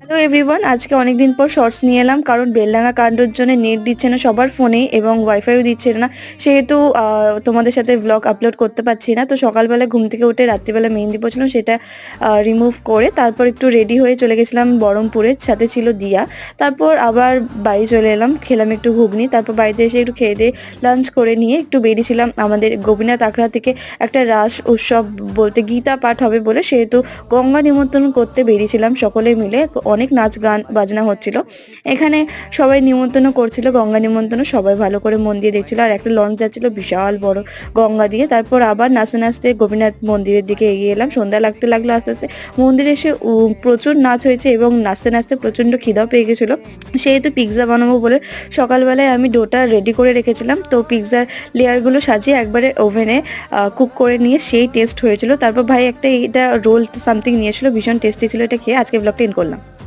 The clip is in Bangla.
হ্যালো এভরিওয়ান, আজকে অনেকদিন পর শর্টস নিয়ে এলাম কারণ বেলডাঙা কাণ্ডর জন্য নেট দিচ্ছে না সবার ফোনে এবং ওয়াইফাইও দিচ্ছে না। সেহেতু তোমাদের সাথে ব্লগ আপলোড করতে পারছি না। তো সকালবেলা ঘুম থেকে উঠে রাত্রিবেলা মেহেন্দি পড়ছিলাম, সেটা রিমুভ করে তারপর একটু রেডি হয়ে চলে গেছিলাম বহরমপুরে, সাথে ছিল দিয়া। তারপর আবার বাড়ি চলে এলাম, খেলাম একটু ঘুগনি। তারপর বাড়িতে এসে একটু খেয়ে দিয়ে লাঞ্চ করে নিয়ে একটু বেরিয়েছিলাম আমাদের গোপীনাথ আখড়া থেকে একটা রাস উৎসব বলতে গীতা পাঠ হবে বলে, সেহেতু গঙ্গা নিমন্ত্রণ করতে বেরিয়েছিলাম সকলে মিলে। অনেক নাচ গান বাজনা হচ্ছিল এখানে, সবাই নিমন্ত্রণ করছিল, গঙ্গা নিমন্ত্রণ সবাই ভালো করে মন দিয়ে দেখছিল। আর একটা লঞ্চ যাচ্ছিল বিশাল বড় গঙ্গা দিয়ে। তারপর আবার নাচতে নাচতে গোপীনাথ মন্দিরের দিকে এগিয়ে এলাম। সন্ধ্যা লাগতে লাগলো আস্তে আস্তে। মন্দিরে এসে প্রচুর নাচ হয়েছে এবং নাচতে নাচতে প্রচণ্ড খিদাও পেয়ে গেছিলো। সেহেতু পিৎজা বানাবো বলে সকালবেলায় আমি ডোটা রেডি করে রেখেছিলাম। তো পিৎজার লেয়ারগুলো সাজিয়ে একবারে ওভেনে কুক করে নিয়ে সেই টেস্ট হয়েছিল। তারপর ভাই একটা এটা রোল সামথিং নিয়েছিল, ভীষণ টেস্টি ছিল এটা খেয়ে। আজকে ব্লগটা এন্ড করলাম।